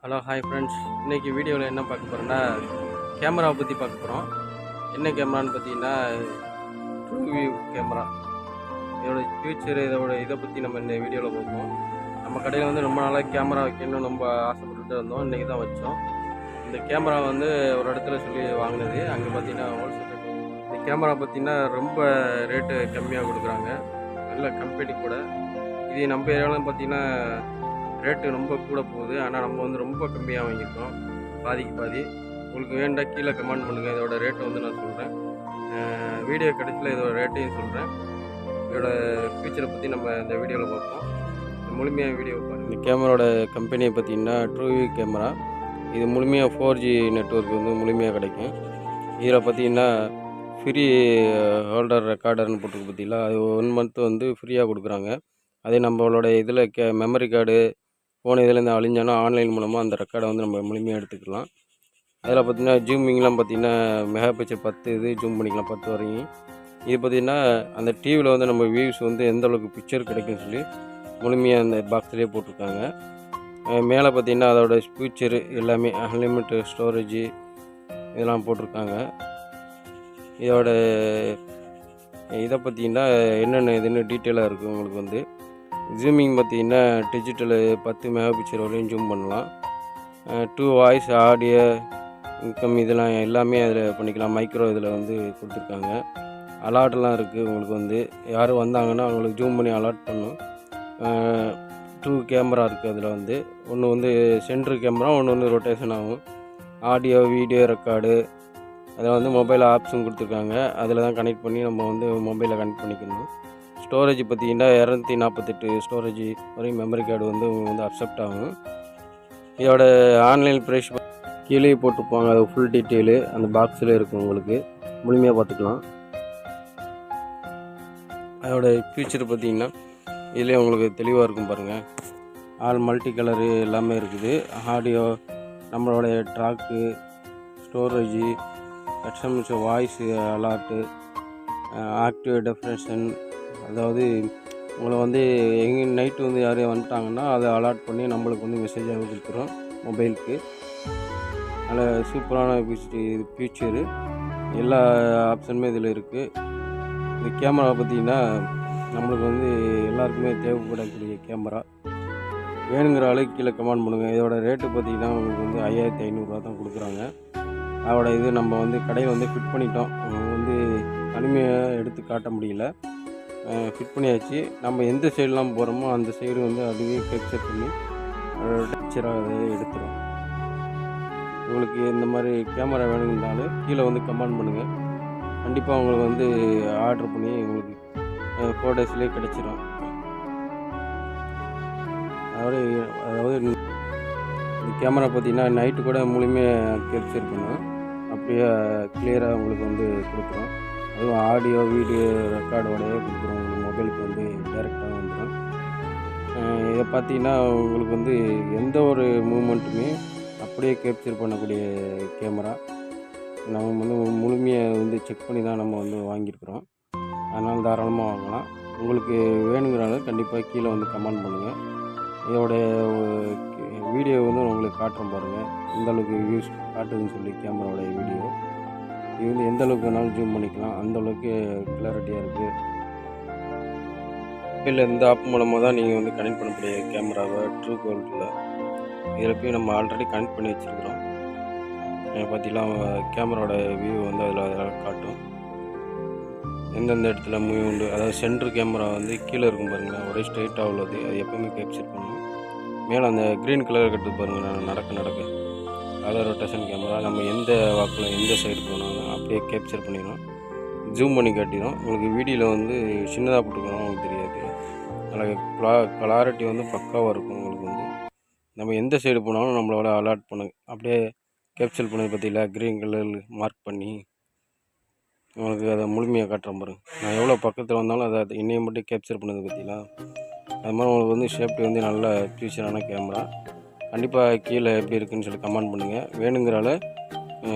Hello hi friends, இன்றைக்கி வீடியோவில் என்ன பார்க்க போகிறோன்னா கேமராவை பற்றி பார்க்க போகிறோம். என்ன கேமரான்னு பார்த்தீங்கன்னா ட்ரூ வியூ கேமரா. இதோட ஃபியூச்சர் இதை பற்றி நம்ம இந்த வீடியோவில் பார்ப்போம். நம்ம கடையில் வந்து ரொம்ப நாளாக கேமரா வைக்கணும்னு ரொம்ப ஆசைப்பட்டுட்டு இருந்தோம். இன்றைக்கி தான் வச்சோம். இந்த கேமரா வந்து ஒரு இடத்துல சொல்லி வாங்கினது. அங்கே பார்த்தீங்கன்னா ஹோல்சேல் இந்த கேமரா பார்த்தீங்கன்னா ரொம்ப ரேட்டு கம்மியாக கொடுக்குறாங்க. நல்ல கம்பெனி கூட. இது நம்ம ஏரியாவில் பார்த்தீங்கன்னா ரேட்டு ரொம்ப கூட போகுது. ஆனால் நம்ம வந்து ரொம்ப கம்மியாக வாங்கியிருக்கோம், பாதிக்கு பாதி. உங்களுக்கு வேண்டா கீழே கமெண்ட் பண்ணுங்கள். இதோட ரேட்டை வந்து நான் சொல்கிறேன். வீடியோ கடைசியில் இதோட ரேட்டையும் சொல்கிறேன். இதோட ஃபியூச்சரை பற்றி நம்ம இந்த வீடியோவில் பார்ப்போம். முழுமையாக வீடியோ பாருங்கள். இந்த கேமராவோட கம்பெனியை பார்த்தீங்கன்னா ட்ரூவியூ கேமரா. இது முழுமையாக 4G நெட்வொர்க் வந்து முழுமையாக கிடைக்கும். இதில் பார்த்தீங்கன்னா ஃப்ரீ ஹோல்டர் ரெக்கார்டர்னு போட்டுருக்கு பார்த்தீங்களா, அது 1 மந்த் வந்து ஃப்ரீயாக கொடுக்குறாங்க. அதே நம்மளோட இதில் மெமரி கார்டு ஃபோன் இதுலேருந்து அழிஞ்சாலும் ஆன்லைன் மூலமாக அந்த ரெக்கார்டை வந்து நம்ம முழுமையாக எடுத்துக்கலாம். அதில் பார்த்திங்கன்னா ஜூமிங்லாம் பார்த்திங்கன்னா மெகா பிக்சர் 10 இது ஜூம் பண்ணிக்கலாம் 10 வரையும். இது பார்த்திங்கன்னா அந்த டிவியில் வந்து நம்ம வியூஸ் வந்து எந்த அளவுக்கு பிக்சர் கிடைக்குன்னு சொல்லி முழுமையாக அந்த பாக்ஸ்லேயே போட்டிருக்காங்க. மேலே பார்த்திங்கன்னா அதோட ஃபியூச்சரு எல்லாமே அன்லிமிட் ஸ்டோரேஜு இதெல்லாம் போட்டிருக்காங்க. இதோட இதை பார்த்திங்கன்னா என்னென்ன இதுன்னு டீட்டெயிலாக இருக்குது. உங்களுக்கு வந்து ஜூமிங் பார்த்திங்கன்னா டிஜிட்டலு 10 மெகா பிக்சர் வரையும் ஜூம் பண்ணலாம். 2 வாய்ஸ் ஆடியோ இன்கம் இதெல்லாம் எல்லாமே அதில் பண்ணிக்கலாம். மைக்ரோ இதில் வந்து கொடுத்துருக்காங்க. அலார்ட்லாம் இருக்குது. உங்களுக்கு வந்து யாரும் வந்தாங்கன்னா அவங்களுக்கு ஜூம் பண்ணி அலார்ட் பண்ணும். 2 கேமரா இருக்குது. அதில் வந்து ஒன்று வந்து சென்ட்ரு கேமரா, ஒன்று வந்து ரொட்டேஷன் ஆகும். ஆடியோ வீடியோ ரெக்கார்டு அதில் வந்து மொபைல் ஆப்ஸும் கொடுத்துருக்காங்க. அதில் தான் கனெக்ட் பண்ணி நம்ம வந்து மொபைலில் கனெக்ட் பண்ணிக்கணும். ஸ்டோரேஜ் பார்த்திங்கன்னா 248 ஸ்டோரேஜ் வரையும் மெமரி கார்டு வந்து உங்களுக்கு வந்து அக்செப்ட் ஆகும். இதோட ஆன்லைன் ப்ரைஸ் கீழே போட்டிருப்பாங்க. அது ஃபுல் டீட்டெயிலு அந்த பாக்ஸில் இருக்கும். உங்களுக்கு முழுமையாக பார்த்துக்கலாம். அதோட ஃபியூச்சர் பார்த்திங்கன்னா இதிலே உங்களுக்கு தெளிவாக இருக்கும் பாருங்கள். ஆல் மல்டி கலரு எல்லாமே இருக்குது. ஆடியோ, நம்மளோடைய track, storage, SMS voice alert, active definition, அதாவது உங்களை வந்து எங்கே நைட்டு வந்து யாரையும் வந்துட்டாங்கன்னா அதை அலாட் பண்ணி நம்மளுக்கு வந்து மெசேஜாக கொடுத்துரும் மொபைலுக்கு. அதில் சூப்பரான ஃபியூச்சரு எல்லா ஆப்ஷனுமே இதில் இருக்குது. இந்த கேமரா பார்த்திங்கன்னா நம்மளுக்கு வந்து எல்லாருக்குமே தேவைப்படக்கூடிய கேமரா. வேணுங்கிற அளவுக்கு கீழே கமெண்ட் பண்ணுங்கள். இதோட ரேட்டு பார்த்திங்கன்னா உங்களுக்கு வந்து 5500 தான் கொடுக்குறாங்க. அதோட இது நம்ம வந்து கடையில் வந்து ஃபிட் பண்ணிட்டோம். வந்து தனிமையாக எடுத்து காட்ட முடியல. ஃபிட் பண்ணியாச்சு. நம்ம எந்த சைடெலாம் போகிறோமோ அந்த சைடு வந்து அதுவே கேப்சர் பண்ணி பிக்சராக அதை எடுத்துரும். உங்களுக்கு இந்த மாதிரி கேமரா வேணுங்கனாலும் கீழே வந்து கமெண்ட் பண்ணுங்கள். கண்டிப்பாக உங்களுக்கு வந்து ஆர்டர் பண்ணி உங்களுக்கு 4 டேஸ்லேயே கிடச்சிரும். அதாவது இந்த கேமரா பார்த்திங்கன்னா நைட்டு கூட முழுமையாக கேப்சர் பண்ணும். அப்படியே கிளியராக உங்களுக்கு வந்து கொடுக்குறோம். அதுவும் ஆடியோ வீடியோ ரெக்கார்டோடையே கொடுக்குறோம். உங்கள் மொபைலுக்கு வந்து டைரெக்டாக வந்துடும். இதை பார்த்திங்கன்னா உங்களுக்கு வந்து எந்த ஒரு மூமெண்ட்டுமே அப்படியே கேப்சர் பண்ணக்கூடிய கேமரா. நம்ம வந்து முழுமையாக வந்து செக் பண்ணி தான் நம்ம வந்து வாங்கியிருக்கிறோம். அதனால் தாராளமாக வாங்கலாம். உங்களுக்கு வேணுங்கிறனால கண்டிப்பாக கீழே வந்து கமெண்ட் பண்ணுங்கள். இதோடைய வீடியோ வந்து உங்களுக்கு காட்டுறோம் பாருங்கள். எந்தளவுக்கு வியூஸ் காட்டுதுன்னு சொல்லி கேமராவோடைய வீடியோ. இது வந்து எந்த அளவுக்கு வேணாலும் ஜூம் பண்ணிக்கலாம். அந்தளவுக்கு கிளாரிட்டியாக இருக்குது. இல்லை இந்த ஆப் மூலமாக தான் நீங்கள் வந்து கனெக்ட் பண்ணக்கூடிய கேமராவை ட்ரூ கோல்டில் இதில் போய் நம்ம ஆல்ரெடி கனெக்ட் பண்ணி வச்சுருக்கிறோம். பார்த்தீங்கன்னா கேமராவோட வியூ வந்து அதில் காட்டும். எந்தெந்த இடத்துல மூவ் உண்டு. அதாவது சென்ட்ரு கேமரா வந்து கீழே இருக்கும் பாருங்களேன், ஒரே ஸ்ட்ரெயிட்டாக உள்ளது. அது எப்போவுமே கேப்சர் பண்ணும். மேலே அந்த க்ரீன் கலர் கட்டு பாருங்கள், நடக்க கலர் ரொட்டேஷன் கேமரா. நம்ம எந்த வாக்கில் எந்த சைடு போனாலும் அப்படியே கேப்சர் பண்ணிடும். ஜூம் பண்ணி காட்டிடும். உங்களுக்கு வீடியோவில் வந்து சின்னதாக போட்டுக்கணும் உங்களுக்கு தெரியாது. அதில் கிளாரிட்டி வந்து பக்காவாக இருக்கும். உங்களுக்கு வந்து நம்ம எந்த சைடு போனாலும் நம்மளோட அலாட் பண்ணு அப்படியே கேப்சர் பண்ணது பார்த்தீங்களா, க்ரீன் கலர் மார்க் பண்ணி உங்களுக்கு அதை முழுமையாக காட்டுறேன் பாருங்கள். நான் எவ்வளோ பக்கத்தில் வந்தாலும் அதை என்னையை மட்டும் கேப்சர் பண்ணது பார்த்தீங்களா. அது மாதிரி உங்களுக்கு வந்து சேஃப்டி வந்து நல்ல ஃபியூச்சரான கேமரா. கண்டிப்பாக கீழே எப்படி இருக்குதுன்னு சொல்லி கமெண்ட் பண்ணுங்கள். வேணுங்கிறால